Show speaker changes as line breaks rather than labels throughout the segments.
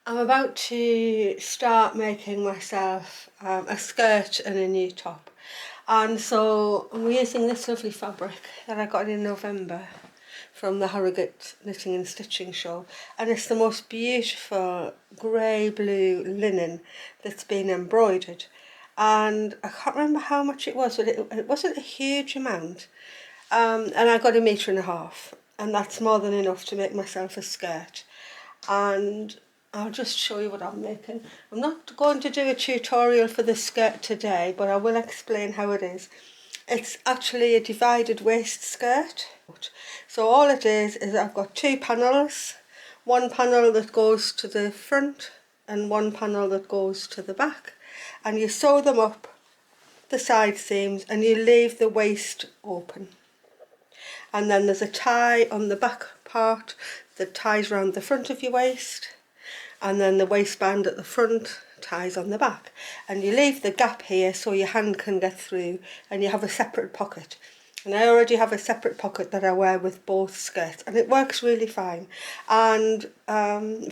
I'm about to start making myself a skirt and a new top, and so I'm using this lovely fabric that I got in November from the Harrogate Knitting and Stitching Show, and it's the most beautiful grey blue linen that's been embroidered, and I can't remember how much it was, but it wasn't a huge amount, and I got 1.5 meters, and that's more than enough to make myself a skirt. And I'll just show you what I'm making. I'm not going to do a tutorial for the skirt today, but I will explain how it is. It's actually a divided waist skirt. So all it is I've got 2 panels, one panel that goes to the front and one panel that goes to the back, and you sew them up the side seams and you leave the waist open. And then there's a tie on the back part that ties around the front of your waist, and then the waistband at the front ties on the back, and you leave the gap here so your hand can get through, and you have a separate pocket. And I already have a separate pocket that I wear with both skirts, and it works really fine. And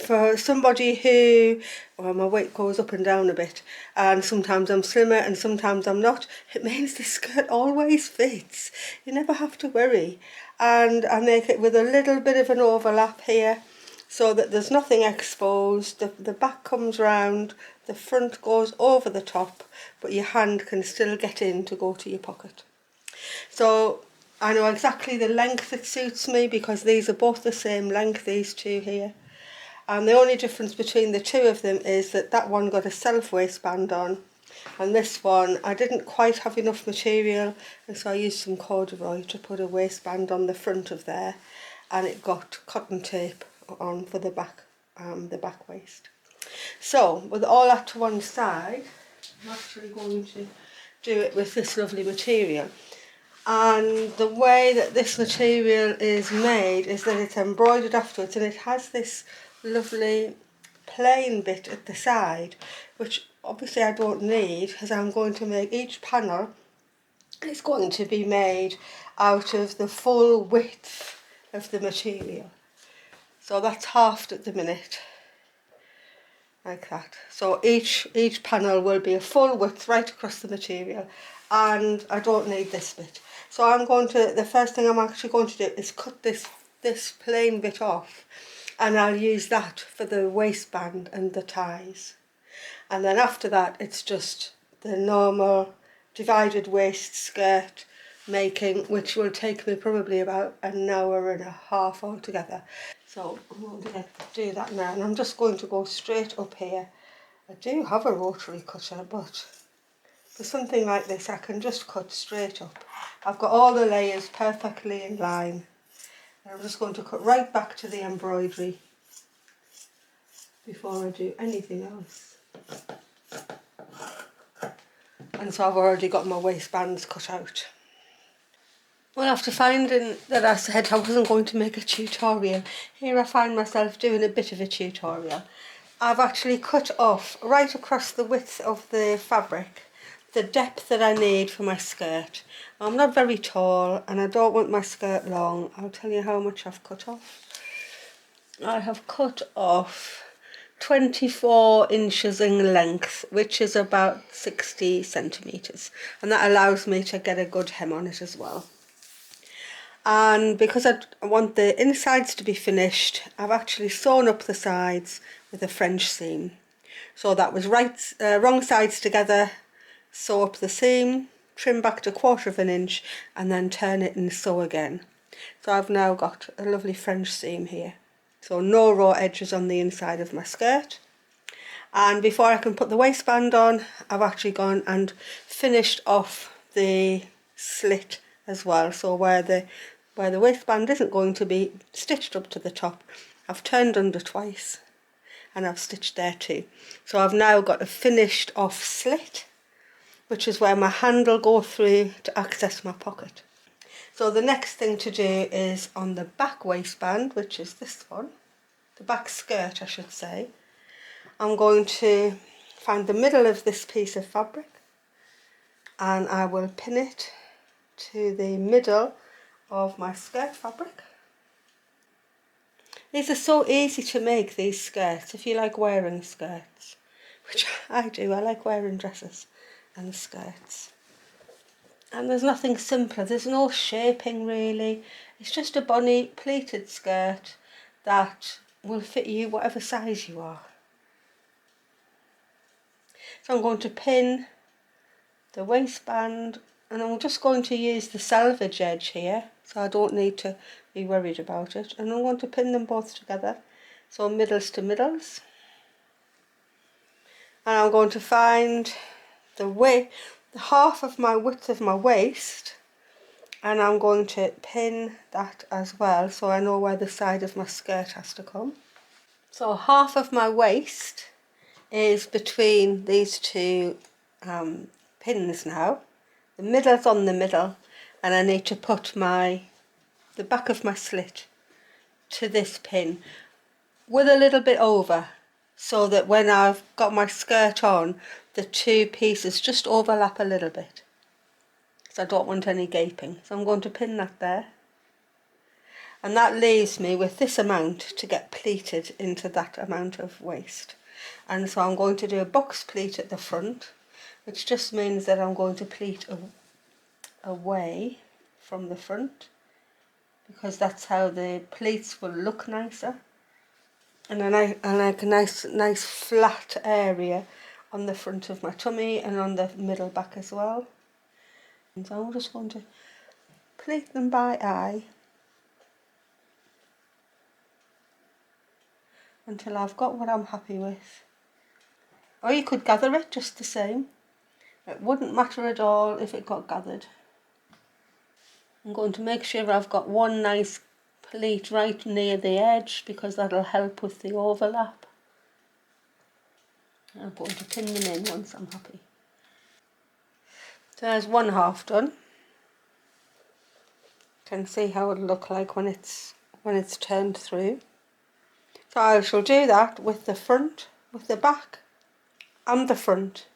for somebody who, well, my weight goes up and down a bit, and sometimes I'm slimmer and sometimes I'm not, it means the skirt always fits. You never have to worry. And I make it with a little bit of an overlap here, so that there's nothing exposed. The back comes round, the front goes over the top, but your hand can still get in to go to your pocket. So I know exactly the length that suits me, because these are both the same length, these two here. And the only difference between the two of them is that one got a self waistband on, and this one I didn't quite have enough material, and so I used some corduroy to put a waistband on the front of there, and it got cotton tape on for the back waist. So with all that to one side, I'm actually going to do it with this lovely material. And the way that this material is made is that it's embroidered afterwards, and it has this lovely plain bit at the side, which obviously I don't need, because I'm going to make each panel is going to be made out of the full width of the material. So that's halved at the minute, like that. So each panel will be a full width right across the material, and I don't need this bit. So the first thing I'm actually going to do is cut this plain bit off, and I'll use that for the waistband and the ties. And then after that, it's just the normal divided waist skirt making, which will take me probably about 1.5 hours altogether. So I'm going to do that now, and I'm just going to go straight up here. I do have a rotary cutter, but for something like this I can just cut straight up. I've got all the layers perfectly in line, and I'm just going to cut right back to the embroidery before I do anything else. And so I've already got my waistbands cut out. Well, after finding that I said I wasn't going to make a tutorial, here I find myself doing a bit of a tutorial. I've actually cut off right across the width of the fabric the depth that I need for my skirt. I'm not very tall and I don't want my skirt long. I'll tell you how much I've cut off. I have cut off 24 inches in length, which is about 60 centimetres, and that allows me to get a good hem on it as well. And because I want the insides to be finished, I've actually sewn up the sides with a French seam. So that was wrong sides together, sew up the seam, trim back to 1/4 inch, and then turn it and sew again. So I've now got a lovely French seam here. So no raw edges on the inside of my skirt. And before I can put the waistband on, I've actually gone and finished off the slit as well. So where the waistband isn't going to be stitched up to the top, I've turned under twice and I've stitched there too. So I've now got a finished off slit, which is where my hand will go through to access my pocket. So the next thing to do is on the back waistband, which is this one, the back skirt I should say. I'm going to find the middle of this piece of fabric, and I will pin it to the middle of my skirt fabric. These are so easy to make, these skirts, if you like wearing skirts, which I do. I like wearing dresses and skirts. And there's nothing simpler, there's no shaping really. It's just a bonny pleated skirt that will fit you whatever size you are. So I'm going to pin the waistband, and I'm just going to use the selvage edge here, so I don't need to be worried about it. And I'm going to pin them both together, so middles to middles. And I'm going to find the half of my width of my waist, and I'm going to pin that as well, so I know where the side of my skirt has to come. So half of my waist is between these two pins now. The middle's on the middle, and I need to put the back of my slit to this pin with a little bit over, so that when I've got my skirt on, the two pieces just overlap a little bit. So I don't want any gaping. So I'm going to pin that there. And that leaves me with this amount to get pleated into that amount of waist. And so I'm going to do a box pleat at the front, which just means that I'm going to pleat away from the front, because that's how the pleats will look nicer. And then I like a nice flat area on the front of my tummy and on the middle back as well. And so I'm just going to pleat them by eye until I've got what I'm happy with. Or you could gather it just the same. It wouldn't matter at all if it got gathered. I'm going to make sure I've got one nice pleat right near the edge, because that'll help with the overlap. I'm going to pin them in once I'm happy. So there's one half done. You can see how it'll look like when it's turned through. So I shall do that with the front, with the back and the front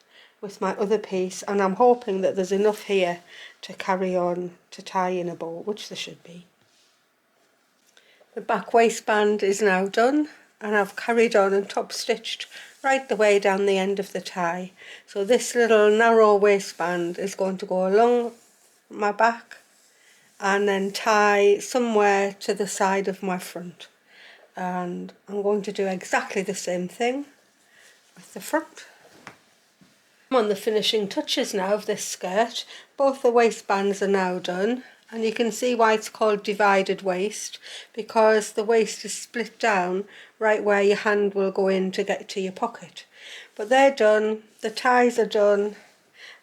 with my other piece, and I'm hoping that there's enough here to carry on to tie in a bow, which there should be. The back waistband is now done, and I've carried on and top stitched right the way down the end of the tie. So this little narrow waistband is going to go along my back and then tie somewhere to the side of my front. And I'm going to do exactly the same thing with the front. I'm on the finishing touches now of this skirt. Both the waistbands are now done, and you can see why it's called divided waist, because the waist is split down right where your hand will go in to get to your pocket. But they're done, the ties are done,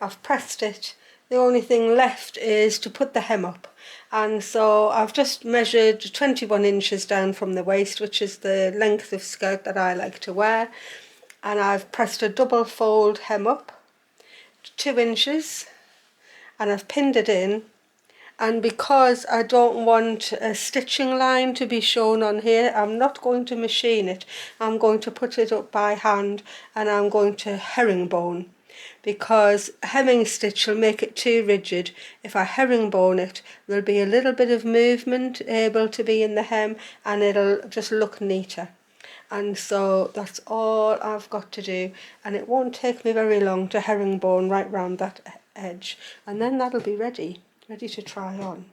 I've pressed it. The only thing left is to put the hem up, and so I've just measured 21 inches down from the waist, which is the length of skirt that I like to wear, and I've pressed a double fold hem up 2 inches, and I've pinned it in. And because I don't want a stitching line to be shown on here, I'm not going to machine it. I'm going to put it up by hand, and I'm going to herringbone, because hemming stitch will make it too rigid. If I herringbone it, there'll be a little bit of movement able to be in the hem, and it'll just look neater. And so that's all I've got to do, and it won't take me very long to herringbone right round that edge, and then that'll be ready to try on.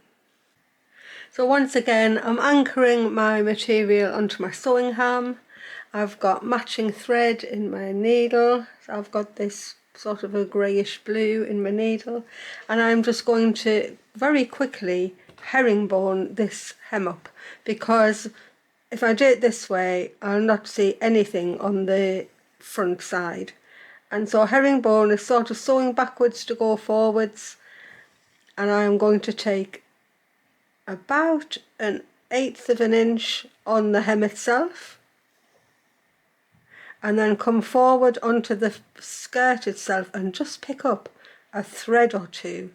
So once again, I'm anchoring my material onto my sewing ham. I've got matching thread in my needle, so I've got this sort of a greyish blue in my needle, and I'm just going to very quickly herringbone this hem up, because if I do it this way, I'll not see anything on the front side. And so herringbone is sort of sewing backwards to go forwards, and I'm going to take about 1/8 of an inch on the hem itself, and then come forward onto the skirt itself and just pick up a thread or two.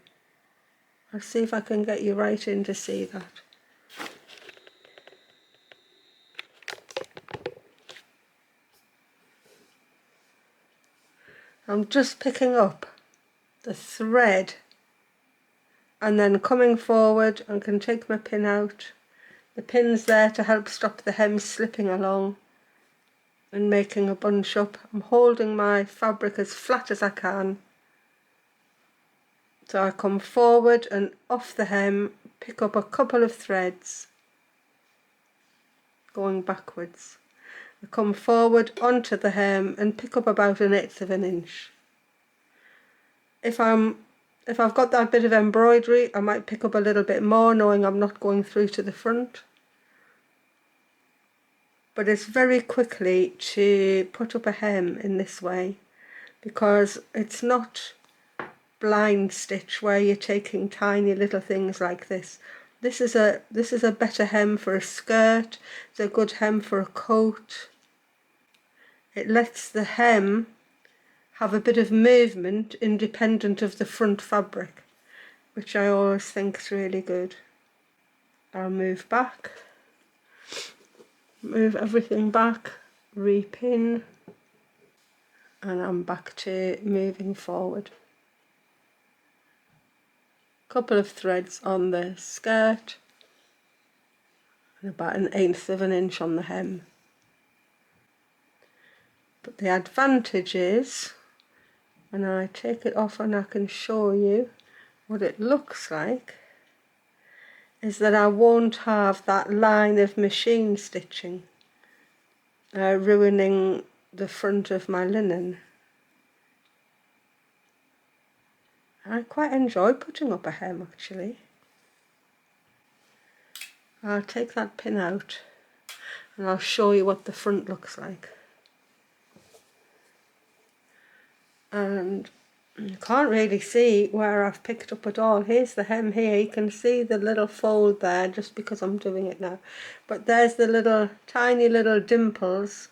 I'll see if I can get you right in to see that. I'm just picking up the thread and then coming forward, and can take my pin out. The pin's there to help stop the hem slipping along and making a bunch up. I'm holding my fabric as flat as I can. So I come forward and off the hem, pick up a couple of threads, going backwards. I come forward onto the hem and pick up about 1/8 of an inch. If I've got that bit of embroidery, I might pick up a little bit more, knowing I'm not going through to the front. But it's very quickly to put up a hem in this way, because it's not blind stitch where you're taking tiny little things like this. This is a better hem for a skirt. It's a good hem for a coat. It lets the hem have a bit of movement independent of the front fabric, which I always think is really good. I'll move back, move everything back, repin, and I'm back to moving forward. Couple of threads on the skirt and about 1/8 of an inch on the hem. But the advantage is, when I take it off and I can show you what it looks like, is that I won't have that line of machine stitching ruining the front of my linen. I quite enjoy putting up a hem, actually. I'll take that pin out and I'll show you what the front looks like. And you can't really see where I've picked up at all. Here's the hem here. You can see the little fold there just because I'm doing it now. But there's the little tiny little dimples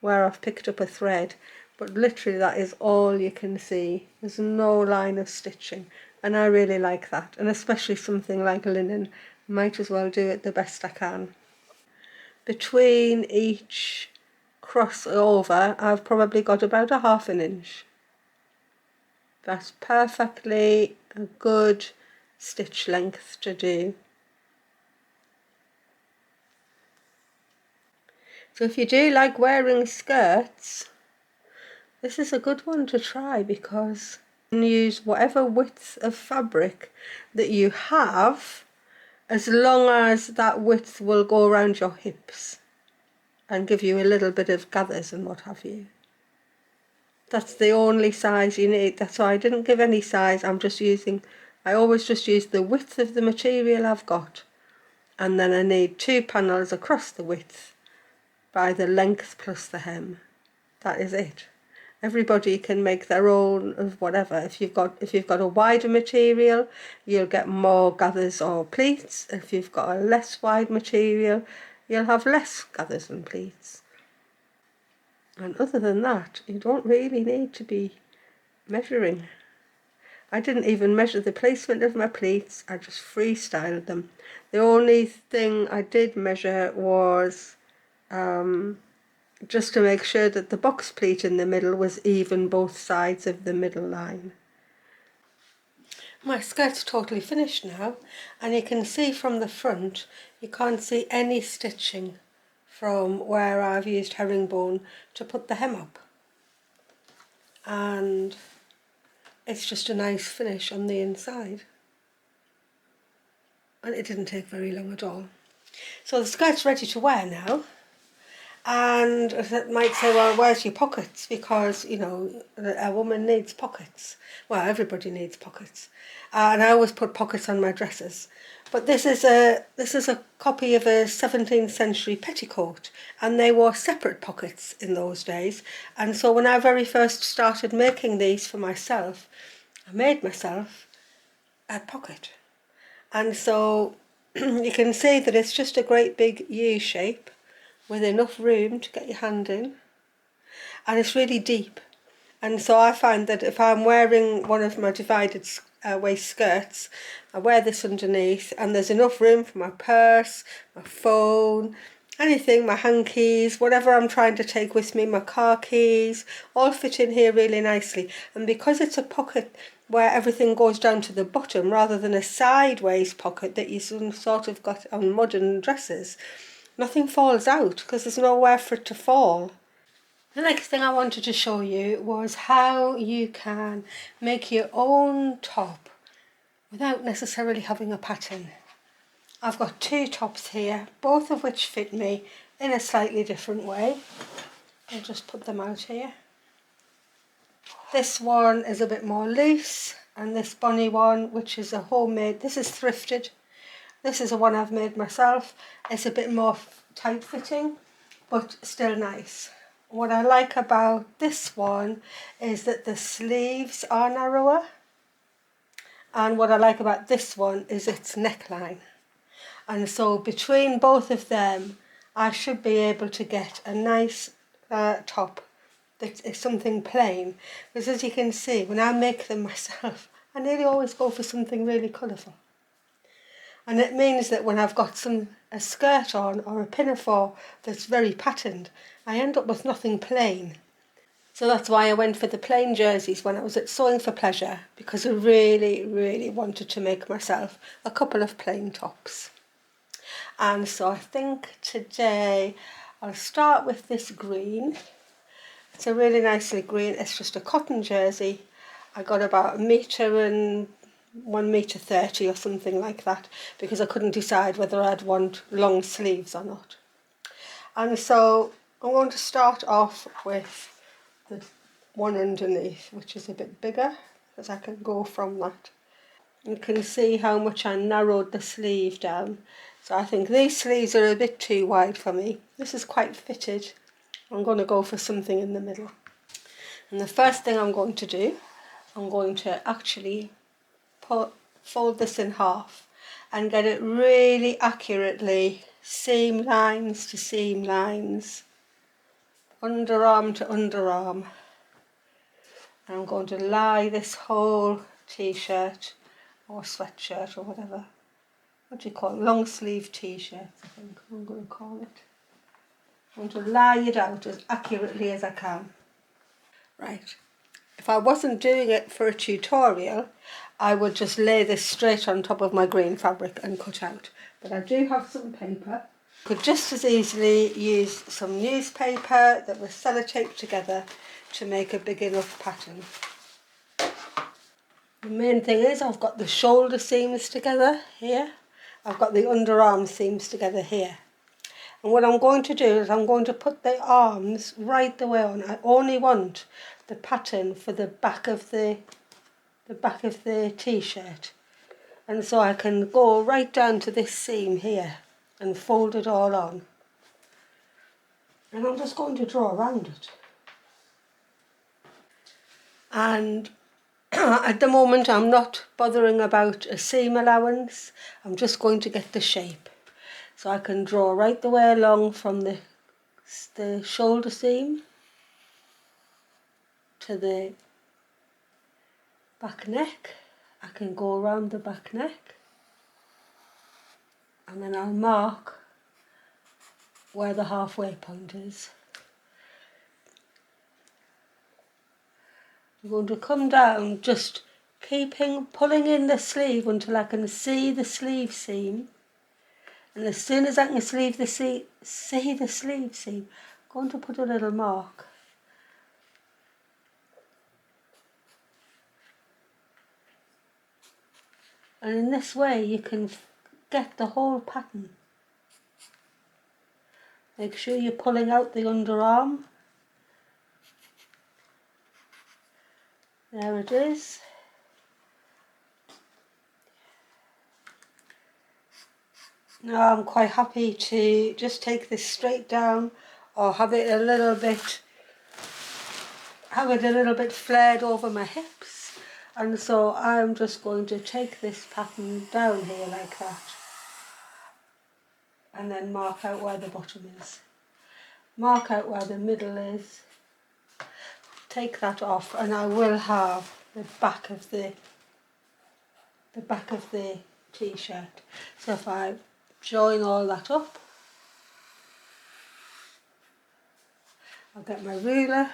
where I've picked up a thread. But literally that is all you can see. There's no line of stitching, and I really like that. And especially something like linen, might as well do it the best I can. Between each crossover I've probably got about 1/2 inch. That's perfectly a good stitch length to do. So if you do like wearing skirts, this is a good one to try, because you can use whatever width of fabric that you have, as long as that width will go around your hips and give you a little bit of gathers and what have you. That's the only size you need. That's why I didn't give any size. I always just use the width of the material I've got, and then I need 2 panels across the width by the length plus the hem. That is it. Everybody can make their own of whatever. If you've got a wider material, you'll get more gathers or pleats. If you've got a less wide material, you'll have less gathers and pleats. And other than that, you don't really need to be measuring. I didn't even measure the placement of my pleats. I just freestyled them. The only thing I did measure was just to make sure that the box pleat in the middle was even both sides of the middle line. My skirt's totally finished now, and you can see from the front, you can't see any stitching from where I've used herringbone to put the hem up. And it's just a nice finish on the inside. And it didn't take very long at all. So the skirt's ready to wear now. And that might say, well, where's your pockets? Because, you know, a woman needs pockets. Well, everybody needs pockets. And I always put pockets on my dresses. But this is a copy of a 17th century petticoat, and they wore separate pockets in those days. And so when I very first started making these for myself, I made myself a pocket. And so you can see that it's just a great big U shape with enough room to get your hand in, and it's really deep. And so I find that if I'm wearing one of my divided waist skirts, I wear this underneath, and there's enough room for my purse, my phone, anything, my hankies, whatever I'm trying to take with me, my car keys, all fit in here really nicely. And because it's a pocket, where everything goes down to the bottom rather than a sideways pocket that you sort of got on modern dresses. Nothing falls out because there's nowhere for it to fall. The next thing I wanted to show you was how you can make your own top without necessarily having a pattern. I've got two tops here, both of which fit me in a slightly different way. I'll just put them out here. This one is a bit more loose, and this bunny one, which is a homemade, this is thrifted. This is the one I've made myself. It's a bit more tight fitting, but still nice. What I like about this one is that the sleeves are narrower. And what I like about this one is its neckline. And so between both of them, I should be able to get a nice top that is something plain. Because as you can see, when I make them myself, I nearly always go for something really colourful. And it means that when I've got a skirt on or a pinafore that's very patterned, I end up with nothing plain. So that's why I went for the plain jerseys when I was at Sewing for Pleasure, because I really, really wanted to make myself a couple of plain tops. And so I think today I'll start with this green. It's a really nicely green, it's just a cotton jersey. I got about 1 metre 30 or something like that, because I couldn't decide whether I'd want long sleeves or not. And so I'm going to start off with the one underneath, which is a bit bigger, because I can go from that. You can see how much I narrowed the sleeve down. So I think these sleeves are a bit too wide for me. This is quite fitted. I'm going to go for something in the middle. And the first thing I'm going to do, I'm going to actually fold this in half and get it really accurately, seam lines to seam lines, underarm to underarm. And I'm going to lie this whole t-shirt or sweatshirt or whatever. What do you call it? Long sleeve t-shirts, I think I'm going to call it. I'm going to lie it out as accurately as I can. Right. If I wasn't doing it for a tutorial, I would just lay this straight on top of my green fabric and cut out. But I do have some paper. Could just as easily use some newspaper that was sellotaped together to make a big enough pattern. The main thing is I've got the shoulder seams together here. I've got the underarm seams together here. And what I'm going to do is I'm going to put the arms right the way on. I only want the pattern for the back of the t-shirt. And so I can go right down to this seam here and fold it all on. And I'm just going to draw around it. And at the moment I'm not bothering about a seam allowance. I'm just going to get the shape. So I can draw right the way along from the shoulder seam to the back neck. I can go around the back neck, and then I'll mark where the halfway point is. I'm going to come down, just pulling in the sleeve until I can see the sleeve seam. And as soon as I can see the sleeve seam, I'm going to put a little mark. And in this way you can get the whole pattern. Make sure you're pulling out the underarm. There it is. Now I'm quite happy to just take this straight down or have it a little bit flared over my hips. And so I'm just going to take this pattern down here like that. And then mark out where the bottom is. Mark out where the middle is. Take that off and I will have the back of the t-shirt. So if I join all that up, I'll get my ruler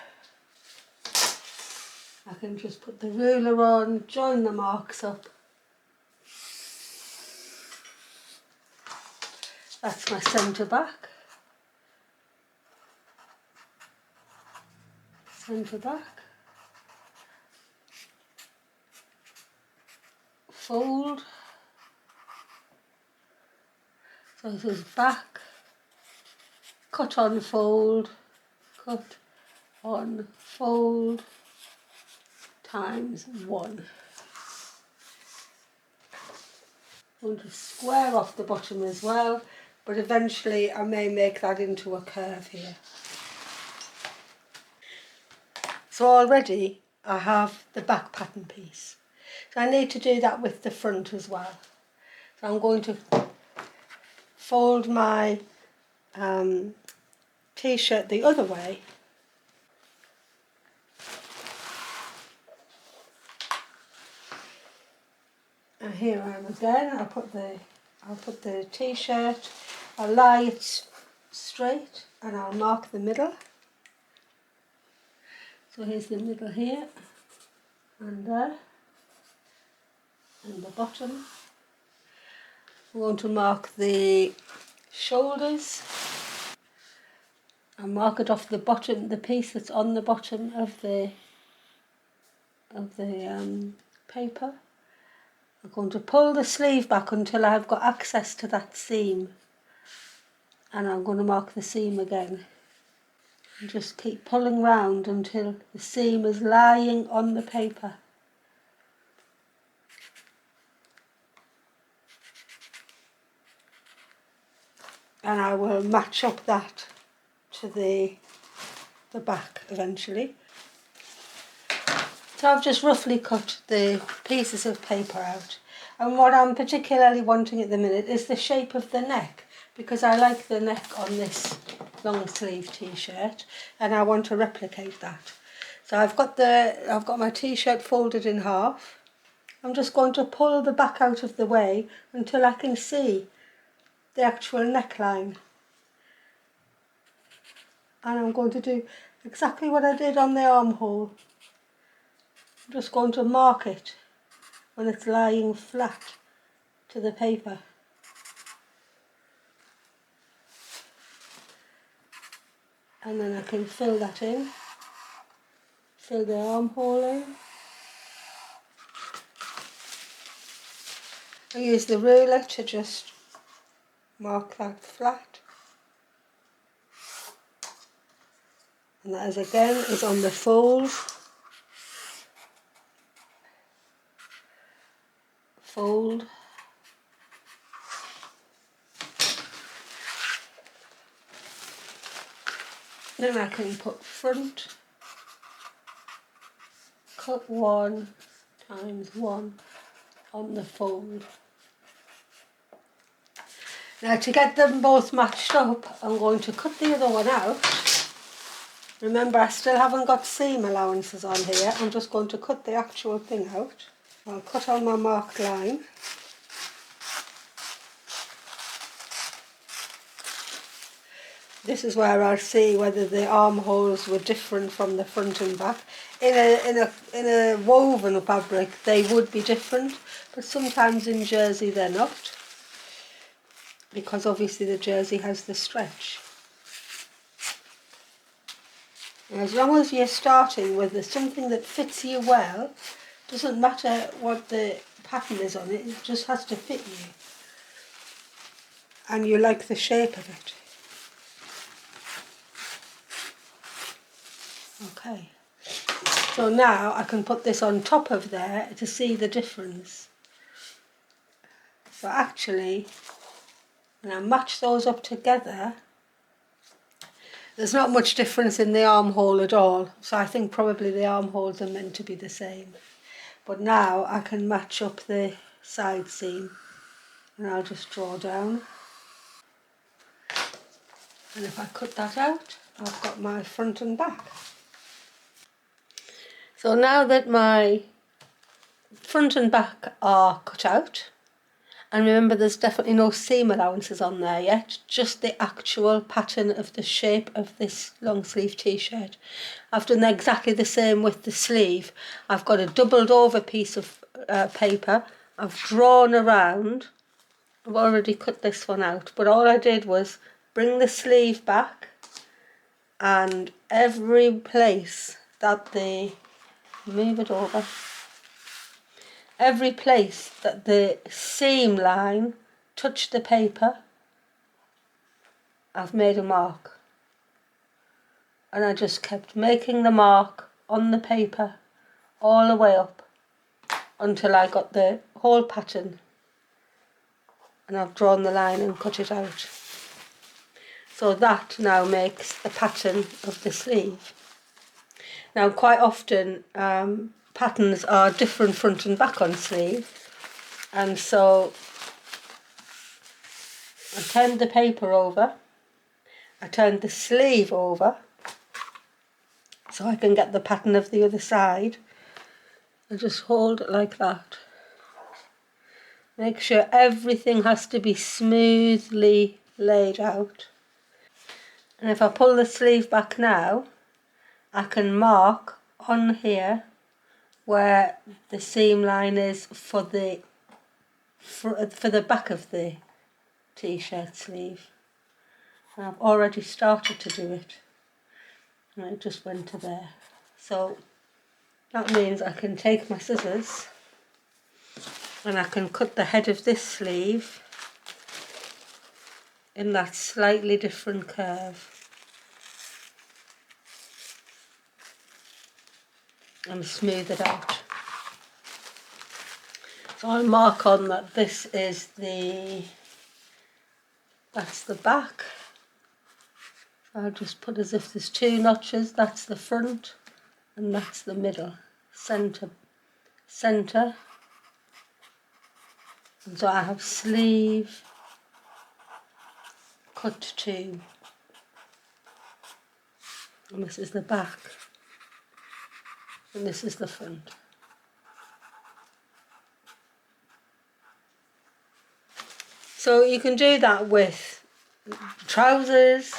I can just put the ruler on, join the marks up. That's my centre back. Centre back. Fold. So this is back. Cut on fold. Cut on fold. Times 1. I'm going to square off the bottom as well, but eventually I may make that into a curve here. So already I have the back pattern piece. So I need to do that with the front as well. So I'm going to fold my t-shirt the other way. And here I am again. I'll put the t-shirt, I'll lie it straight and I'll mark the middle. So here's the middle here and there and the bottom. I'm going to mark the shoulders and mark it off the bottom, the piece that's on the bottom of the paper. I'm going to pull the sleeve back until I've got access to that seam, and I'm going to mark the seam again. And just keep pulling round until the seam is lying on the paper. And I will match up that to the back eventually. So I've just roughly cut the pieces of paper out, and what I'm particularly wanting at the minute is the shape of the neck, because I like the neck on this long sleeve t-shirt and I want to replicate that. So I've got my t-shirt folded in half. I'm just going to pull the back out of the way until I can see the actual neckline, and I'm going to do exactly what I did on the armhole. I'm just going to mark it when it's lying flat to the paper. And then I can fill that in, fill the armhole in. I use the ruler to just mark that flat. And that is again is on the fold. Fold. Then I can put front, cut 1 times 1 on the fold. Now to get them both matched up, I'm going to cut the other one out. Remember, I still haven't got seam allowances on here. I'm just going to cut the actual thing out. I'll cut on my marked line. This is where I'll see whether the armholes were different from the front and back. In a woven fabric they would be different, but sometimes in jersey they're not, because obviously the jersey has the stretch. And as long as you're starting with something that fits you well, doesn't matter what the pattern is on it, it just has to fit you and you like the shape of it. Okay, so now I can put this on top of there to see the difference. So actually, when I match those up together, there's not much difference in the armhole at all. So I think probably the armholes are meant to be the same. But now I can match up the side seam, and I'll just draw down. And if I cut that out, I've got my front and back. So now that my front and back are cut out, And remember, there's definitely no seam allowances on there yet, just the actual pattern of the shape of this long sleeve t-shirt. I've done exactly the same with the sleeve. I've got a doubled over piece of paper. I've drawn around. I've already cut this one out, but all I did was bring the sleeve back, and every place that the, move it over, every place that the seam line touched the paper, I've made a mark. And I just kept making the mark on the paper all the way up until I got the whole pattern, and I've drawn the line and cut it out. So that now makes the pattern of the sleeve. Now quite often patterns are different front and back on sleeve, and so I turned the paper over, I turned the sleeve over so I can get the pattern of the other side. I just hold it like that. Make sure everything has to be smoothly laid out. And if I pull the sleeve back now, I can mark on here where the seam line is for the back of the t-shirt sleeve. And I've already started to do it, and it just went to there. So that means I can take my scissors and I can cut the head of this sleeve in that slightly different curve and smooth it out. So I'll mark on that this is that's the back. So I'll just put as if there's two notches, that's the front and that's the middle, centre. And so I have sleeve, cut 2, and this is the back, and this is the front. So you can do that with trousers,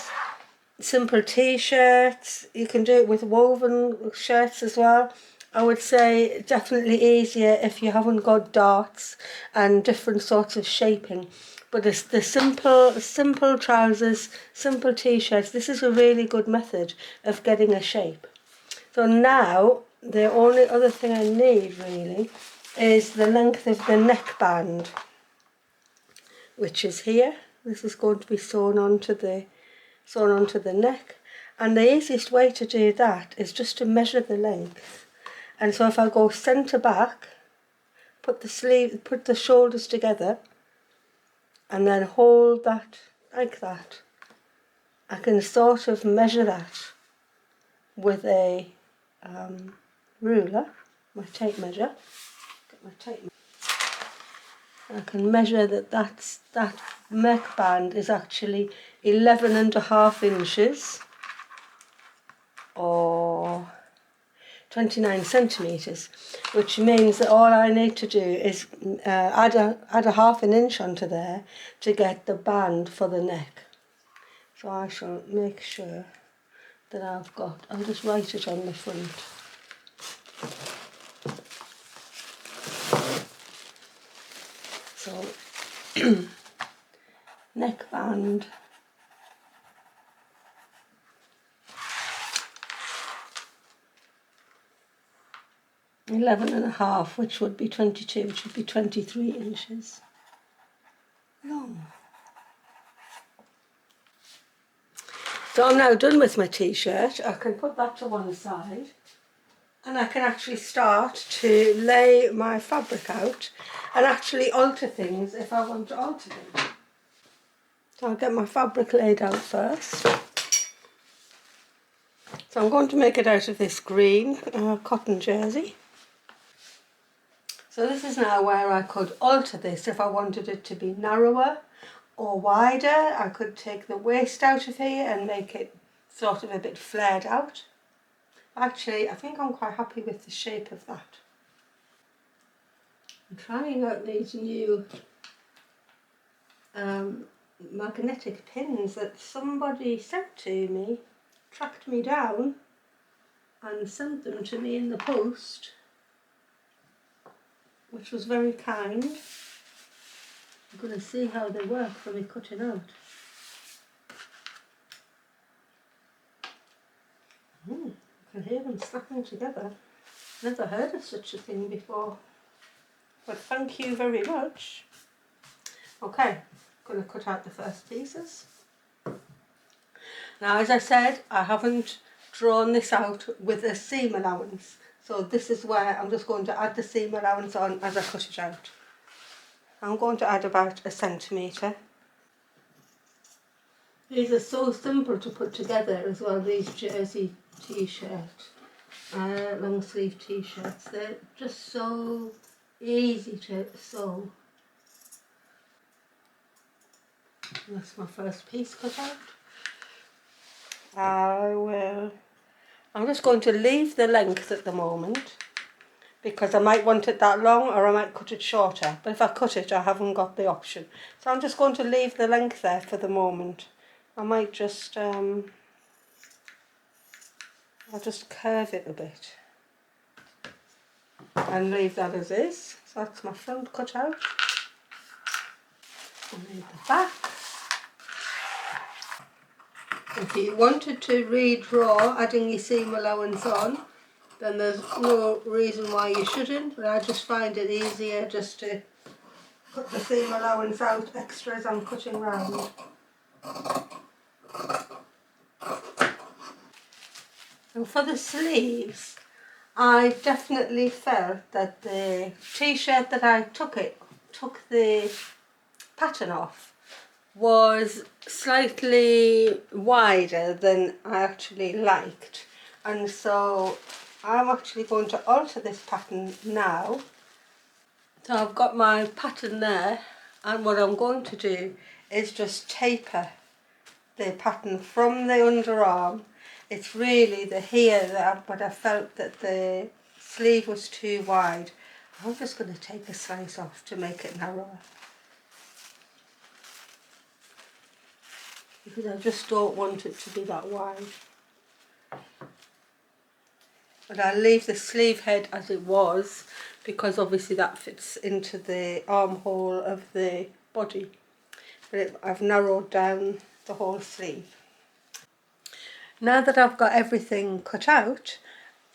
simple t-shirts, you can do it with woven shirts as well. I would say definitely easier if you haven't got darts and different sorts of shaping. But it's the simple trousers, simple t-shirts, this is a really good method of getting a shape. So now the only other thing I need really is the length of the neckband, which is here. This is going to be sewn onto the neck, and the easiest way to do that is just to measure the length. And so if I go centre back, put the shoulders together, and then hold that like that, I can sort of measure that with a ruler, my tape measure. Get my tape measure. I can measure that neckband is actually 11.5 inches or 29 centimetres, which means that all I need to do is add a half an inch onto there to get the band for the neck. So I shall make sure that I'll just write it on the front. So neckband, $11.5, which would be 22, which would be 23 inches long. So I'm now done with my t-shirt. I can put that to one side, and I can actually start to lay my fabric out and actually alter things if I want to alter them. So I'll get my fabric laid out first. So I'm going to make it out of this green cotton jersey. So this is now where I could alter this if I wanted it to be narrower or wider. I could take the waist out of here and make it sort of a bit flared out. Actually, I think I'm quite happy with the shape of that. I'm trying out these new magnetic pins that somebody sent to me, tracked me down and sent them to me in the post, which was very kind. I'm going to see how they work for me cutting out. I can hear them snapping together. Never heard of such a thing before, but thank you very much. Okay, I'm going to cut out the first pieces. Now, as I said, I haven't drawn this out with a seam allowance, so this is where I'm just going to add the seam allowance on as I cut it out. I'm going to add about 1 centimetre. These are so simple to put together as well, these jersey t-shirt, long sleeve t-shirts. They're just so easy to sew. That's my first piece cut out. I'm just going to leave the length at the moment because I might want it that long or I might cut it shorter. But if I cut it, I haven't got the option. So I'm just going to leave the length there for the moment. I might just, I'll just curve it a bit and leave that as is. So that's my front cut out. And leave the back. If you wanted to redraw adding your seam allowance on, then there's no reason why you shouldn't, but I just find it easier just to cut the seam allowance out extra as I'm cutting round. And for the sleeves, I definitely felt that the t-shirt that I took the pattern off was slightly wider than I actually liked, and so I'm actually going to alter this pattern now. So I've got my pattern there, and what I'm going to do is just taper the pattern from the underarm. It's really the here that but I felt that the sleeve was too wide. I'm just going to take a slice off to make it narrower, because I just don't want it to be that wide. But I'll leave the sleeve head as it was, because obviously that fits into the armhole of the body. But I've narrowed down the whole sleeve. Now that I've got everything cut out,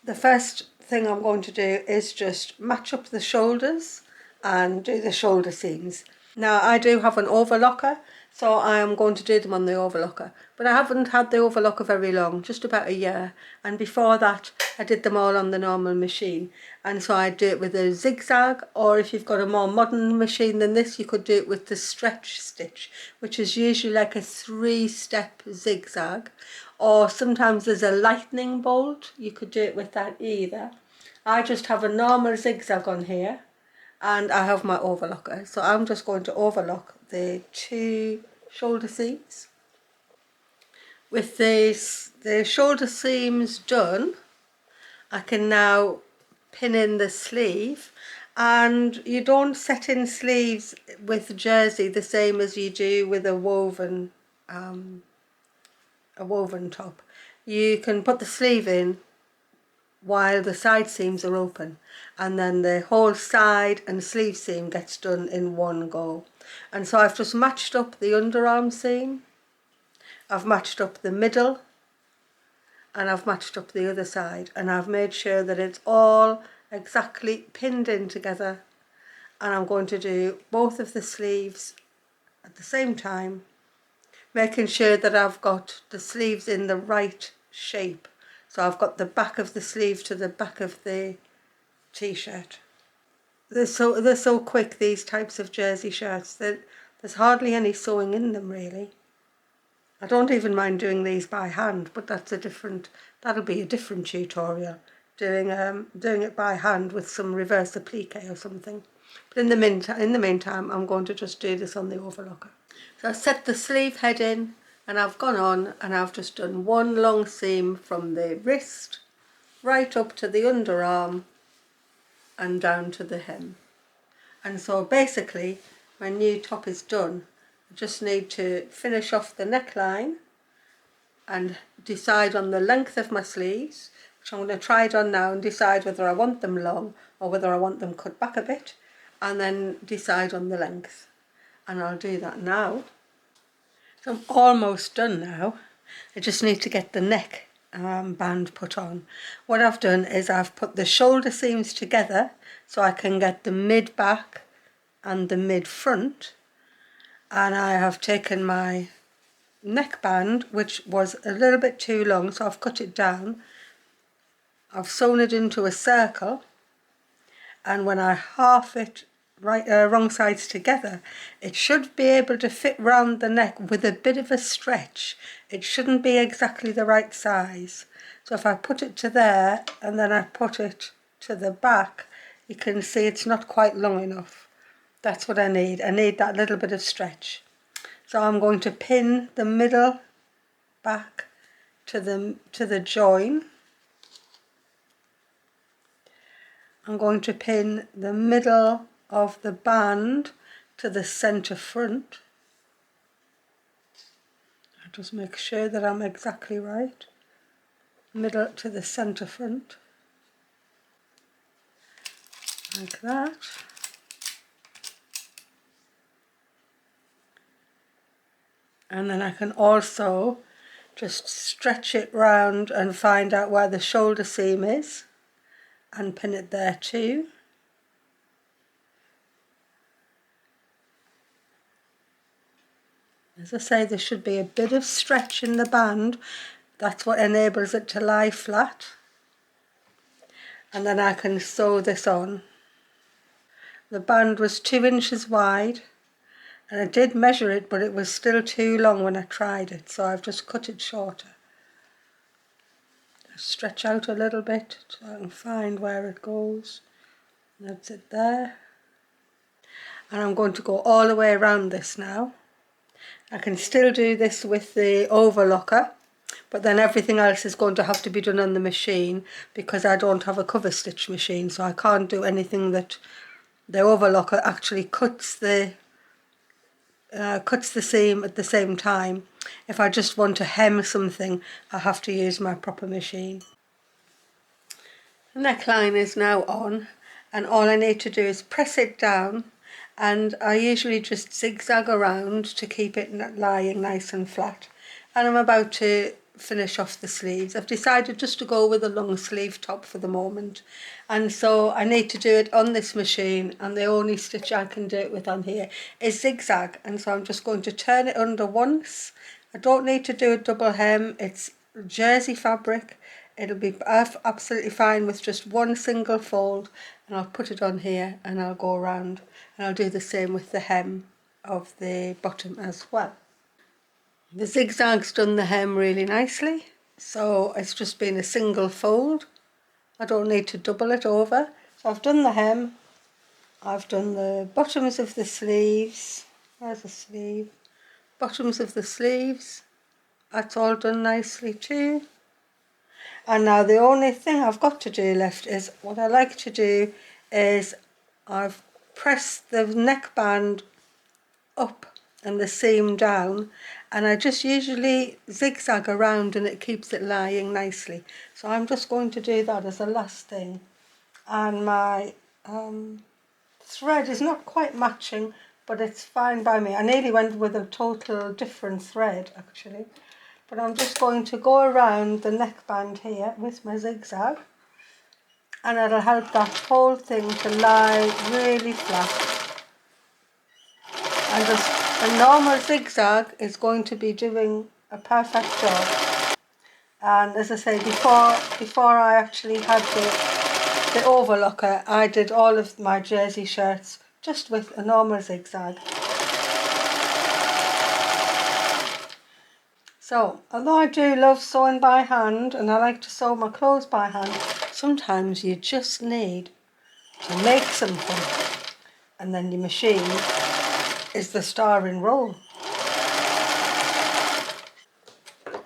the first thing I'm going to do is just match up the shoulders and do the shoulder seams. Now I do have an overlocker, so I am going to do them on the overlocker. But I haven't had the overlocker very long, just about a year. And before that, I did them all on the normal machine. And so I do it with a zigzag, or if you've got a more modern machine than this, you could do it with the stretch stitch, which is usually like a 3-step zigzag. Or sometimes there's a lightning bolt, you could do it with that either. I just have a normal zigzag on here, and I have my overlocker. So I'm just going to overlock the 2 shoulder seams. With the shoulder seams done, I can now pin in the sleeve. And you don't set in sleeves with jersey the same as you do with a woven top. You can put the sleeve in while the side seams are open, and then the whole side and sleeve seam gets done in one go. And so I've just matched up the underarm seam, I've matched up the middle, and I've matched up the other side, and I've made sure that it's all exactly pinned in together. And I'm going to do both of the sleeves at the same time, making sure that I've got the sleeves in the right shape. So I've got the back of the sleeve to the back of the t-shirt. They're so quick, these types of jersey shirts, that there's hardly any sewing in them really. I don't even mind doing these by hand, but that'll be a different tutorial, doing it by hand with some reverse applique or something. But in the meantime, I'm going to just do this on the overlocker. So I set the sleeve head in, and I've gone on and I've just done one long seam from the wrist right up to the underarm and down to the hem. And so basically my new top is done. I just need to finish off the neckline and decide on the length of my sleeves, which I'm going to try it on now and decide whether I want them long or whether I want them cut back a bit, and then decide on the length. And I'll do that now. So I'm almost done now. I just need to get the neck band put on. What I've done is I've put the shoulder seams together so I can get the mid back and the mid front, and I have taken my neckband, which was a little bit too long, so I've cut it down. I've sewn it into a circle, and when I half it wrong sides together, it should be able to fit round the neck with a bit of a stretch. It shouldn't be exactly the right size. So if I put it to there and then I put it to the back, you can see it's not quite long enough. That's what I need. I need that little bit of stretch. So I'm going to pin the middle back to the join. I'm going to pin the middle of the band to the centre front. I'll just make sure that I'm exactly right. Middle to the centre front. Like that. And then I can also just stretch it round and find out where the shoulder seam is and pin it there too. As I say, there should be a bit of stretch in the band. That's what enables it to lie flat. And then I can sew this on. The band was 2 inches wide, and I did measure it, but it was still too long when I tried it, so I've just cut it shorter. Stretch out a little bit so I can find where it goes. That's it there. And I'm going to go all the way around this now. I can still do this with the overlocker, but then everything else is going to have to be done on the machine because I don't have a cover stitch machine, so I can't do anything that the overlocker actually cuts the seam at the same time. If I just want to hem something, I have to use my proper machine. The neckline is now on, and all I need to do is press it down, and I usually just zigzag around to keep it lying nice and flat. And I'm about to finish off the sleeves. I've decided just to go with a long sleeve top for the moment, and so I need to do it on this machine, and the only stitch I can do it with on here is zigzag, and so I'm just going to turn it under once. I don't need to do a double hem. It's jersey fabric. It'll be absolutely fine with just one single fold, and I'll put it on here and I'll go around, and I'll do the same with the hem of the bottom as well. The zigzag's done the hem really nicely, so it's just been a single fold. I don't need to double it over. So I've done the hem, I've done the bottoms of the sleeves. There's the sleeve. Bottoms of the sleeves, that's all done nicely too. And now the only thing I've got to do left is, what I like to do is I've pressed the neckband up and the seam down, and I just usually zigzag around and it keeps it lying nicely. So I'm just going to do that as a last thing. And my thread is not quite matching, but it's fine by me. I nearly went with a total different thread actually. But I'm just going to go around the neckband here with my zigzag, and it'll help that whole thing to lie really flat. And just a normal zigzag is going to be doing a perfect job. And as I say, before I actually had the overlocker, I did all of my jersey shirts just with a normal zigzag. So, although I do love sewing by hand and I like to sew my clothes by hand, sometimes you just need to make something, and then your machine is the starring role.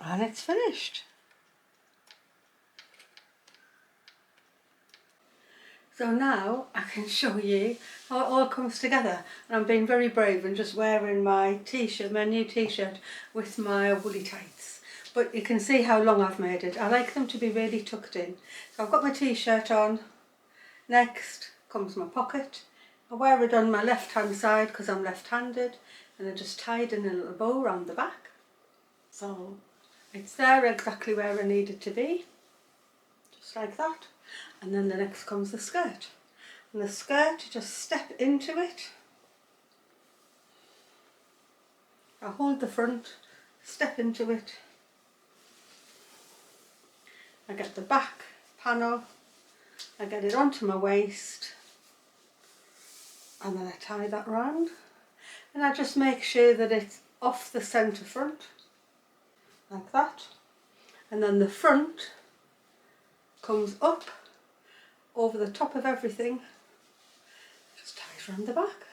And it's finished. So now I can show you how it all comes together, and I'm being very brave and just wearing my t-shirt, my new t-shirt with my woolly tights. But you can see how long I've made it. I like them to be really tucked in. So I've got my t-shirt on. Next comes my pocket. I wear it on my left hand side because I'm left-handed, and I just tied in a little bow around the back. So it's there exactly where I need it to be, just like that. And then the next comes the skirt. And the skirt, you just step into it. I hold the front, step into it. I get the back panel, I get it onto my waist, and then I tie that round. And I just make sure that it's off the centre front, like that. And then the front comes up over the top of everything, just ties around the back.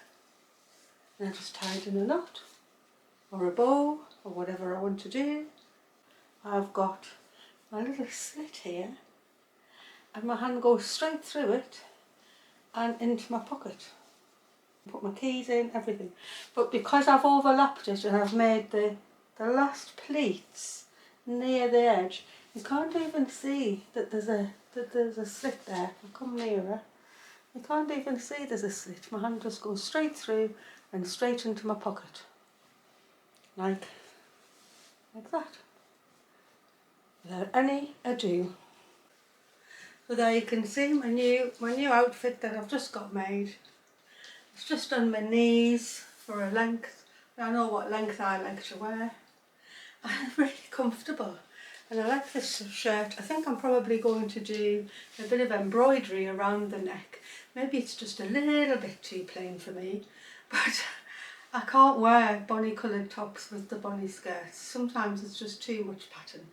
And I just tie it in a knot or a bow or whatever I want to do. I've got my little slit here, and my hand goes straight through it and into my pocket. Put my keys in, everything. But because I've overlapped it and I've made the last pleats near the edge, you can't even see that there's a slit there. I'll come nearer. You can't even see there's a slit. My hand just goes straight through and straight into my pocket. Like that. Without any ado. So there you can see my new outfit that I've just got made. It's just on my knees for a length. I know what length I like to wear. And it's really comfortable. And I like this shirt. I think I'm probably going to do a bit of embroidery around the neck. Maybe it's just a little bit too plain for me. But I can't wear bonny coloured tops with the bonny skirts. Sometimes it's just too much pattern.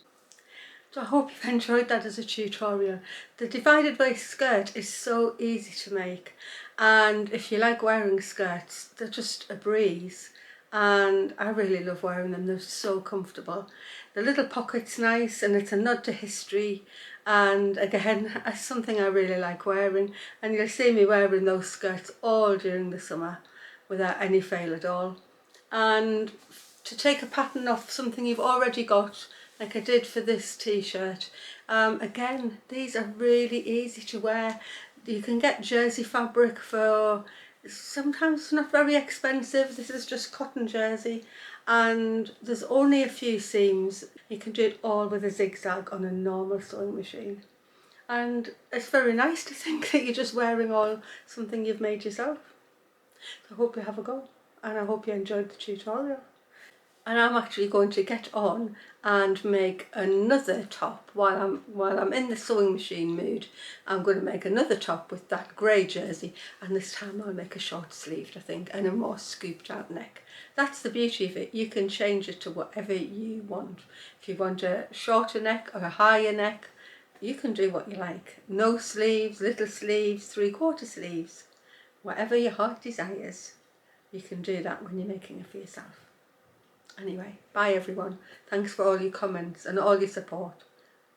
So I hope you've enjoyed that as a tutorial. The divided waist skirt is so easy to make, and if you like wearing skirts, they're just a breeze, and I really love wearing them. They're so comfortable. The little pocket's nice, and it's a nod to history, and again, it's something I really like wearing, and you'll see me wearing those skirts all during the summer without any fail at all. And to take a pattern off something you've already got, like I did for this t-shirt, again, these are really easy to wear. You can get jersey fabric for sometimes not very expensive. This is just cotton jersey, and there's only a few seams. You can do it all with a zigzag on a normal sewing machine, and it's very nice to think that you're just wearing all something you've made yourself. So I hope you have a go, and I hope you enjoyed the tutorial. And I'm actually going to get on and make another top while I'm in the sewing machine mood. I'm going to make another top with that grey jersey, and this time I'll make a short sleeved, I think, and a more scooped out neck. That's the beauty of it. You can change it to whatever you want. If you want a shorter neck or a higher neck, you can do what you like. No sleeves, little sleeves, 3/4 sleeves, whatever your heart desires. You can do that when you're making it for yourself. Anyway, bye everyone. Thanks for all your comments and all your support.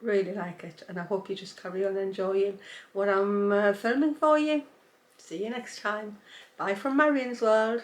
Really like it, and I hope you just carry on enjoying what I'm filming for you. See you next time. Bye from Marion's World.